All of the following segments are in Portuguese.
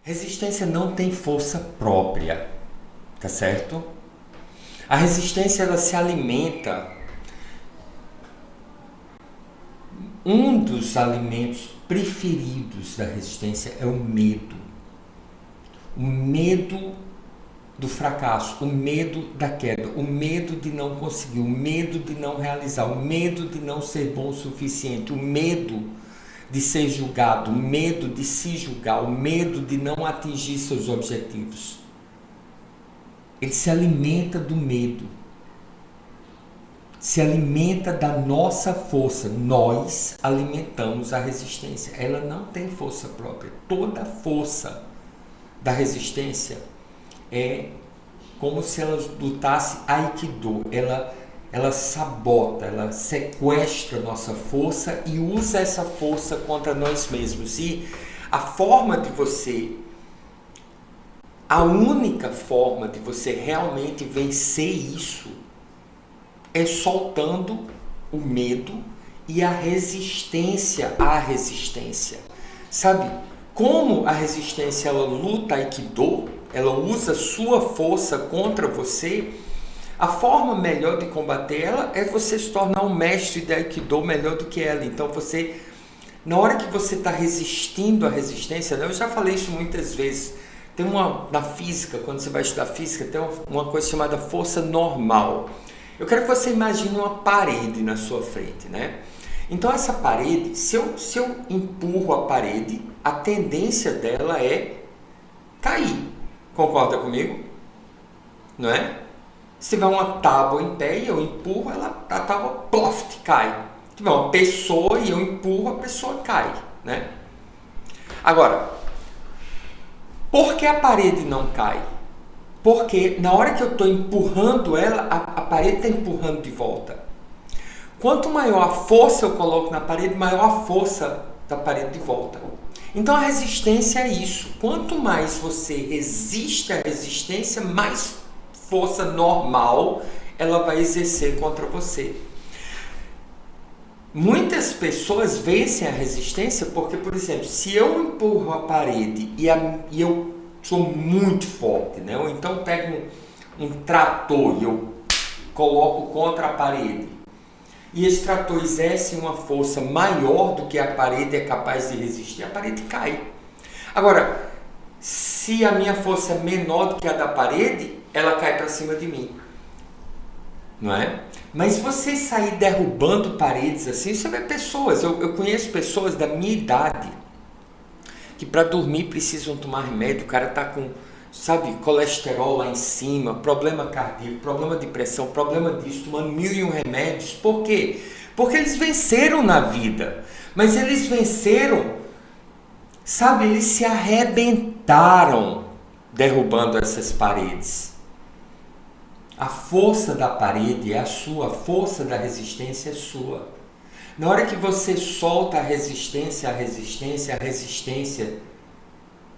Resistência não tem força própria, tá certo? A resistência, ela se alimenta. Um dos alimentos preferidos da resistência é o medo. O medo do fracasso, o medo da queda, o medo de não conseguir, o medo de não realizar, o medo de não ser bom o suficiente, o medo de ser julgado, o medo de se julgar, o medo de não atingir seus objetivos. Ele se alimenta do medo, se alimenta da nossa força. Nós alimentamos a resistência. Ela não tem força própria. Toda a força da resistência é como se ela lutasse Aikido. Ela sabota, ela sequestra nossa força e usa essa força contra nós mesmos. E a única forma de você realmente vencer isso é soltando o medo e a resistência à resistência. Sabe, como a resistência ela luta Aikido, ela usa sua força contra você. A forma melhor de combater ela é você se tornar um mestre de Aikido melhor do que ela. Então você, na hora que você está resistindo à resistência, né? Eu já falei isso muitas vezes. Tem na física, quando você vai estudar física, tem uma coisa chamada força normal. Eu quero que você imagine uma parede na sua frente, né? Então essa parede, se eu empurro a parede, a tendência dela é cair. Concorda comigo? Não é? Se tiver uma tábua em pé e eu empurro, a tábua ploft, cai. Se tiver uma pessoa e eu empurro, a pessoa cai, né? Agora, por que a parede não cai? Porque na hora que eu estou empurrando ela, a parede está empurrando de volta. Quanto maior a força eu coloco na parede, maior a força da parede de volta. Então a resistência é isso. Quanto mais você resiste à resistência, mais força normal ela vai exercer contra você. Muitas pessoas vencem a resistência porque, por exemplo, se eu empurro a parede e eu sou muito forte, né? Ou então pego um trator e eu coloco contra a parede, e esse trator exerce uma força maior do que a parede é capaz de resistir, a parede cai. Agora, se a minha força é menor do que a da parede, ela cai para cima de mim, não é? Mas você sair derrubando paredes assim, você vê pessoas, eu conheço pessoas da minha idade que para dormir precisam tomar remédio. O cara está com, sabe, colesterol lá em cima, problema cardíaco, problema de pressão, problema disso, tomando 1001 remédios. Por quê? Porque eles venceram na vida. Mas eles venceram, sabe, eles se arrebentaram derrubando essas paredes. A força da parede é a sua, a força da resistência é sua. Na hora que você solta a resistência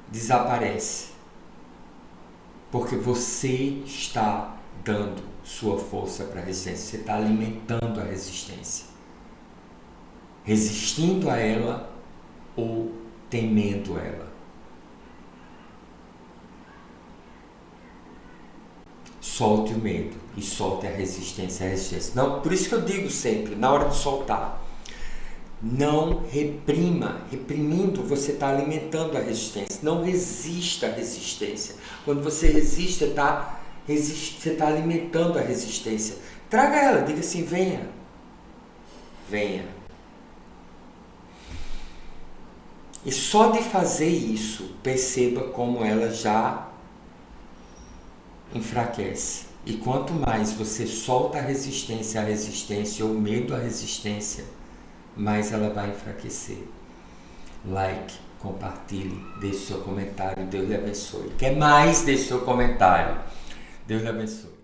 desaparece. Porque você está dando sua força para a resistência, você está alimentando a resistência. Resistindo a ela ou temendo ela. Solte o medo e solte a resistência. Não, por isso que eu digo sempre, na hora de soltar, não reprima. Reprimindo, você está alimentando a resistência. Não resista à resistência. Quando você resiste, você está alimentando a resistência. Traga ela, diga assim, venha. Venha. E só de fazer isso, perceba como ela já enfraquece. E quanto mais você solta a resistência ou o medo à resistência, mais ela vai enfraquecer. Like, compartilhe, deixe seu comentário, Deus lhe abençoe. Quer mais? Deixe seu comentário. Deus lhe abençoe.